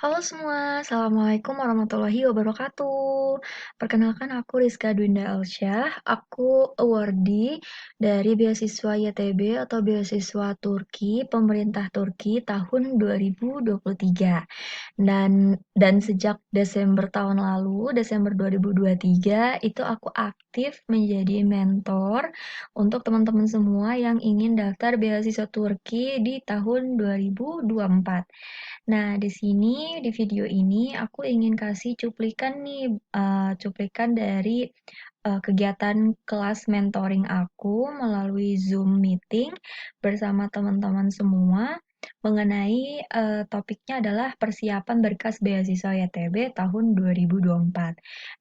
Halo semua, Assalamualaikum warahmatullahi wabarakatuh. Perkenalkan aku Rizka Dwinda Alsyah, aku awardee dari beasiswa YTB atau beasiswa Turki, pemerintah Turki tahun 2023. Dan sejak Desember tahun lalu, Desember 2023, itu aku aktif menjadi mentor untuk teman-teman semua yang ingin daftar beasiswa Turki di tahun 2024. Nah, di sini, di video ini aku ingin kasih cuplikan nih, cuplikan dari kegiatan kelas mentoring aku melalui Zoom meeting bersama teman-teman semua mengenai topiknya adalah persiapan berkas beasiswa YTB tahun 2024.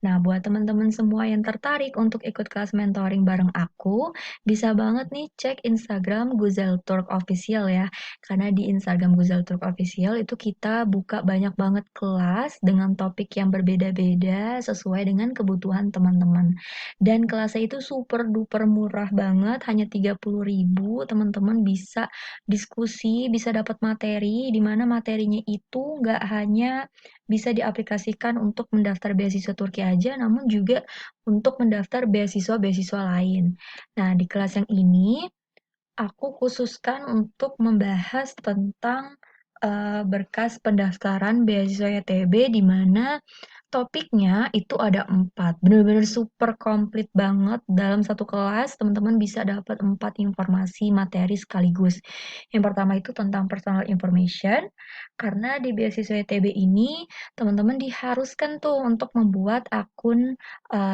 Nah, buat teman-teman semua yang tertarik untuk ikut kelas mentoring bareng aku, bisa banget nih cek Instagram Guzel Turk Official ya. Karena di Instagram Guzal Turk Official itu kita buka banyak banget kelas dengan topik yang berbeda-beda sesuai dengan kebutuhan teman-teman. Dan kelasnya itu super duper murah banget, hanya 30.000. Teman-teman bisa diskusi, bisa dapat materi, di mana materinya itu nggak hanya bisa diaplikasikan untuk mendaftar beasiswa Turki aja, namun juga untuk mendaftar beasiswa-beasiswa lain. Nah, di kelas yang ini aku khususkan untuk membahas tentang berkas pendaftaran beasiswa YTB di mana topiknya itu ada 4. Benar-benar super komplit banget dalam satu kelas. Teman-teman bisa dapat 4 informasi materi sekaligus. Yang pertama itu tentang personal information. Karena di beasiswa YTB ini, teman-teman diharuskan tuh untuk membuat akun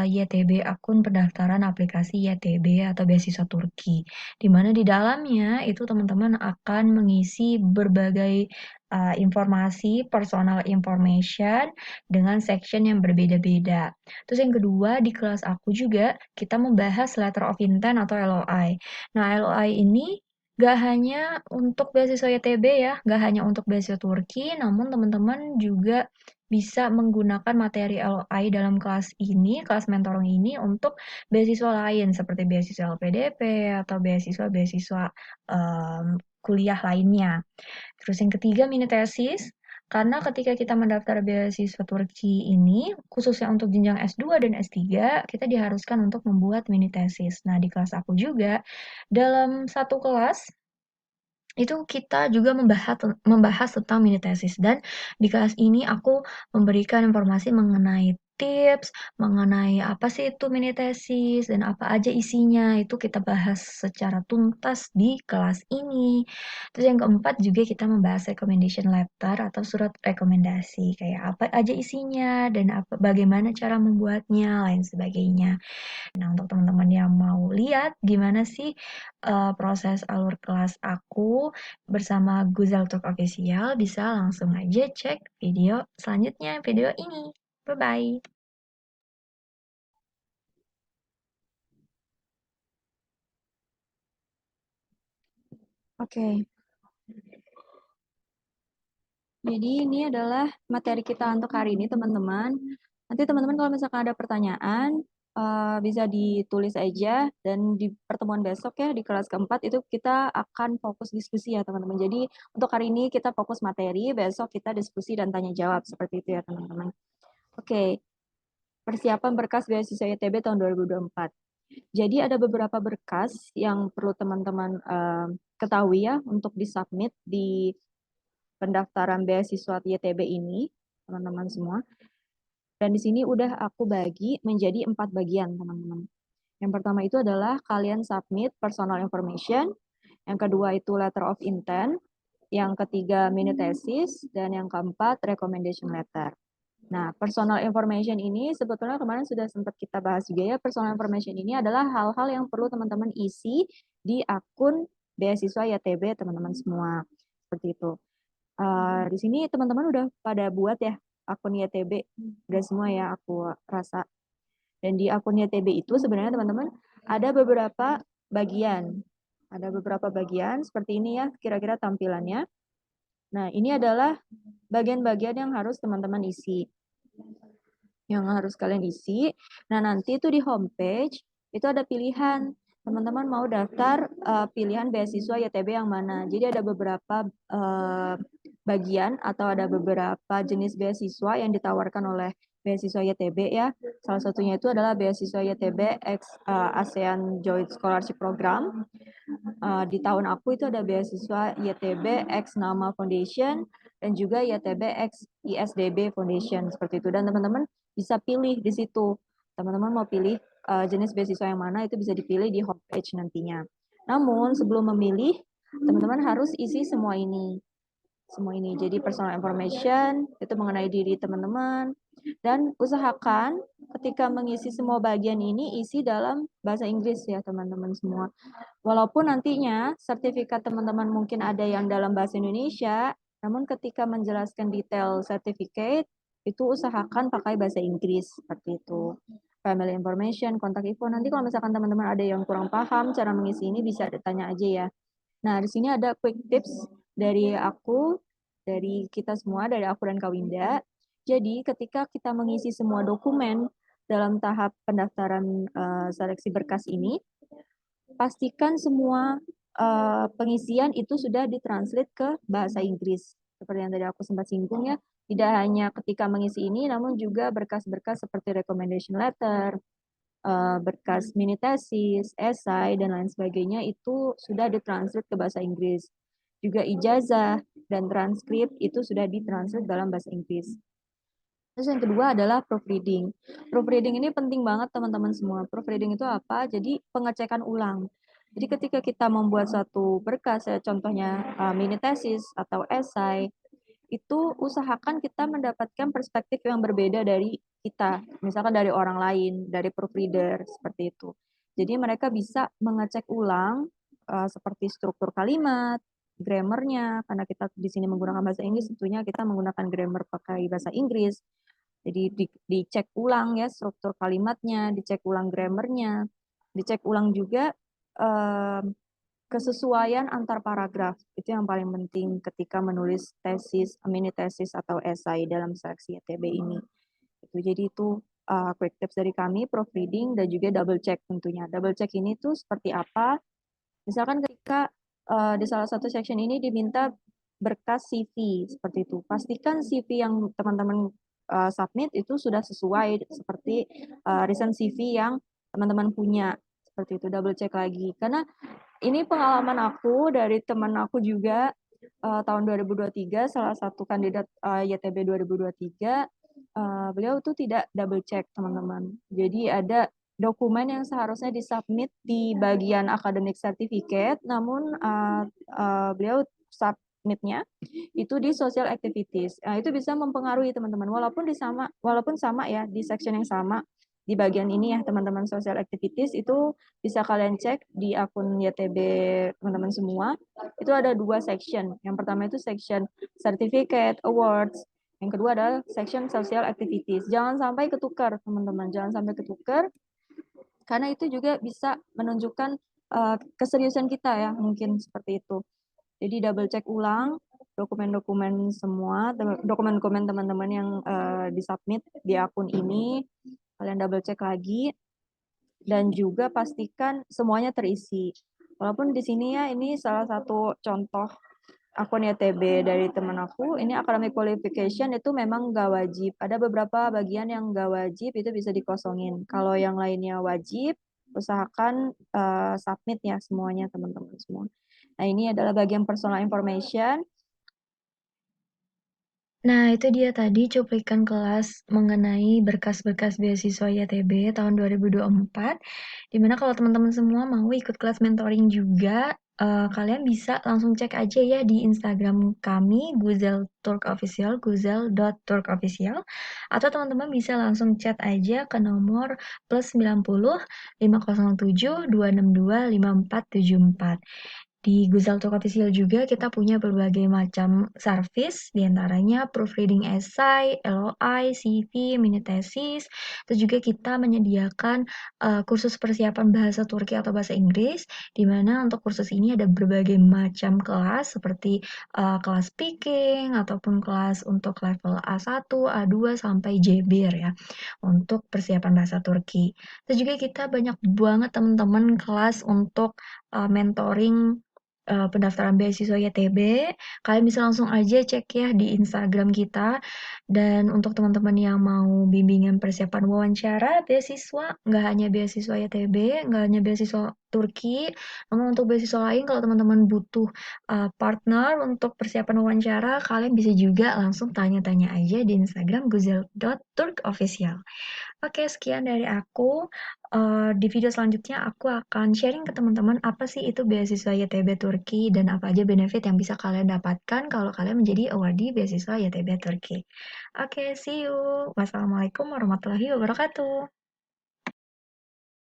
YTB, akun pendaftaran aplikasi YTB atau beasiswa Turki. Di mana di dalamnya itu teman-teman akan mengisi berbagai informasi personal information dengan section yang berbeda-beda. Terus yang kedua, di kelas aku juga kita membahas letter of intent atau LOI. Nah, LOI ini gak hanya untuk beasiswa YTB ya, gak hanya untuk beasiswa Turki, namun teman-teman juga bisa menggunakan materi LOI dalam kelas ini, kelas mentoring ini untuk beasiswa lain seperti beasiswa LPDP atau beasiswa-beasiswa kuliah lainnya. Terus yang ketiga mini tesis, karena ketika kita mendaftar beasiswa Turki ini, khususnya untuk jenjang S2 dan S3, kita diharuskan untuk membuat mini tesis. Nah, di kelas aku juga, dalam satu kelas, itu kita juga membahas tentang mini tesis. Dan di kelas ini aku memberikan informasi mengenai tips, mengenai apa sih itu mini tesis, dan apa aja isinya. Itu kita bahas secara tuntas di kelas ini. Terus yang keempat juga kita membahas recommendation letter atau surat rekomendasi. Kayak apa aja isinya, dan bagaimana cara membuatnya, lain sebagainya. Nah, untuk teman-teman yang mau lihat gimana sih proses alur kelas aku bersama Guzal Talk Official, bisa langsung aja cek video selanjutnya, video ini. Bye-bye. Oke, jadi ini adalah materi kita untuk hari ini, teman-teman. Nanti teman-teman kalau misalkan ada pertanyaan, bisa ditulis aja, dan di pertemuan besok ya, di kelas keempat, itu kita akan fokus diskusi ya, teman-teman. Jadi untuk hari ini kita fokus materi, besok kita diskusi dan tanya jawab, seperti itu ya, teman-teman. Oke, persiapan berkas beasiswa YTB tahun 2024. Jadi ada beberapa berkas yang perlu teman-teman ketahui ya untuk disubmit di pendaftaran beasiswa YTB ini, teman-teman semua. Dan di sini udah aku bagi menjadi 4 bagian, teman-teman. Yang pertama itu adalah kalian submit personal information, yang kedua itu letter of intent, yang ketiga mini thesis, dan yang keempat recommendation letter. Nah, personal information ini sebetulnya kemarin sudah sempat kita bahas juga ya. Personal information ini adalah hal-hal yang perlu teman-teman isi di akun beasiswa YTB, teman-teman semua. Seperti itu. Di sini teman-teman udah pada buat ya akun YTB, udah semua ya aku rasa. Dan di akun YTB itu sebenarnya teman-teman ada beberapa bagian. Ada beberapa bagian seperti ini ya kira-kira tampilannya. Nah, ini adalah bagian-bagian yang harus teman-teman isi. Yang harus kalian isi. Nah, nanti itu di homepage itu ada pilihan. Teman-teman mau daftar pilihan beasiswa YTB yang mana. Jadi ada beberapa bagian atau ada beberapa jenis beasiswa yang ditawarkan oleh beasiswa YTB ya. Salah satunya itu adalah beasiswa YTB X ASEAN Joint Scholarship Program. Di tahun aku itu ada beasiswa YTB X Nama Foundation dan juga YTB X ISDB Foundation seperti itu. Dan teman-teman bisa pilih di situ. Teman-teman mau pilih jenis beasiswa yang mana itu bisa dipilih di homepage nantinya. Namun sebelum memilih, teman-teman harus isi semua ini. Semua ini. Jadi personal information itu mengenai diri teman-teman dan usahakan ketika mengisi semua bagian ini isi dalam bahasa Inggris ya teman-teman semua. Walaupun nantinya sertifikat teman-teman mungkin ada yang dalam bahasa Indonesia, namun ketika menjelaskan detail sertifikat itu usahakan pakai bahasa Inggris seperti itu. Family information, kontak info. Nanti kalau misalkan teman-teman ada yang kurang paham cara mengisi ini bisa ditanya aja ya. Nah, di sini ada quick tips dari aku, dari kita semua, dari aku dan Kawinda. Jadi, ketika kita mengisi semua dokumen dalam tahap pendaftaran seleksi berkas ini, pastikan semua pengisian itu sudah ditranslate ke bahasa Inggris. Seperti yang tadi aku sempat singgung ya, tidak hanya ketika mengisi ini, namun juga berkas-berkas seperti recommendation letter, berkas mini tesis, esai, dan lain sebagainya itu sudah ditranslate ke bahasa Inggris. Juga ijazah dan transkrip itu sudah ditranslate dalam bahasa Inggris. Terus yang kedua adalah proofreading. Proofreading ini penting banget teman-teman semua. Proofreading itu apa? Jadi pengecekan ulang. Jadi ketika kita membuat suatu berkas, ya, contohnya mini tesis atau esai, itu usahakan kita mendapatkan perspektif yang berbeda dari kita, misalkan dari orang lain, dari proofreader, seperti itu. Jadi mereka bisa mengecek ulang seperti struktur kalimat, grammarnya, karena kita di sini menggunakan bahasa Inggris, tentunya kita menggunakan grammar pakai bahasa Inggris. Jadi dicek ulang ya struktur kalimatnya, dicek ulang grammarnya, dicek ulang juga eh, kesesuaian antar paragraf. Itu yang paling penting ketika menulis tesis, mini tesis atau esai dalam seleksi YTB ini. Jadi itu quick tips dari kami, proofreading dan juga double check tentunya. Double check ini tuh seperti apa? Misalkan ketika di salah satu section ini diminta berkas CV seperti itu. Pastikan CV yang teman-teman submit itu sudah sesuai seperti recent CV yang teman-teman punya. Seperti itu, double check lagi. Karena ini pengalaman aku dari teman aku juga tahun 2023, salah satu kandidat YTB 2023, beliau tuh tidak double check teman-teman. Jadi ada dokumen yang seharusnya disubmit di bagian academic certificate, namun beliau submitnya itu di social activities. Nah, itu bisa mempengaruhi teman-teman. Walaupun sama ya di section yang sama di bagian ini ya teman-teman social activities itu bisa kalian cek di akun YTB teman-teman semua. Itu ada dua section. Yang pertama itu section certificate, awards. Yang kedua adalah section social activities. Jangan sampai ketukar teman-teman. Jangan sampai ketukar karena itu juga bisa menunjukkan keseriusan kita ya mungkin seperti itu. Jadi double check ulang dokumen-dokumen semua, dokumen-dokumen teman-teman yang disubmit di akun ini, kalian double check lagi dan juga pastikan semuanya terisi. Walaupun di sini ya ini salah satu contoh akun YTB dari teman aku, ini academic qualification itu memang nggak wajib. Ada beberapa bagian yang nggak wajib itu bisa dikosongin. Kalau yang lainnya wajib, usahakan submit ya semuanya teman-teman semua. Nah ini adalah bagian personal information. Nah, itu dia tadi cuplikan kelas mengenai berkas-berkas beasiswa YTB tahun 2024. Dimana kalau teman-teman semua mau ikut kelas mentoring juga, kalian bisa langsung cek aja ya di Instagram kami, Guzel Turk Official, guzel.turkofficial. Atau teman-teman bisa langsung chat aja ke nomor +90 507 262 5474. Di Guzal Talk Official juga kita punya berbagai macam service, diantaranya proofreading essay, LOI, CV, mini tesis. Terus juga kita menyediakan kursus persiapan bahasa Turki atau bahasa Inggris, di mana untuk kursus ini ada berbagai macam kelas seperti kelas speaking ataupun kelas untuk level A1, A2 sampai JBIR ya untuk persiapan bahasa Turki. Terus juga kita banyak banget teman-teman kelas untuk mentoring pendaftaran beasiswa YTB, kalian bisa langsung aja cek ya di Instagram kita. Dan untuk teman-teman yang mau bimbingan persiapan wawancara beasiswa, nggak hanya beasiswa YTB, nggak hanya beasiswa Turki, namun untuk beasiswa lain kalau teman-teman butuh partner untuk persiapan wawancara, kalian bisa juga langsung tanya-tanya aja di Instagram guzel.turkofficial. Oke, sekian dari aku. Di video selanjutnya aku akan sharing ke teman-teman apa sih itu beasiswa YTB Turki dan apa aja benefit yang bisa kalian dapatkan kalau kalian menjadi awardee beasiswa YTB Turki. Oke, see you. Wassalamualaikum warahmatullahi wabarakatuh.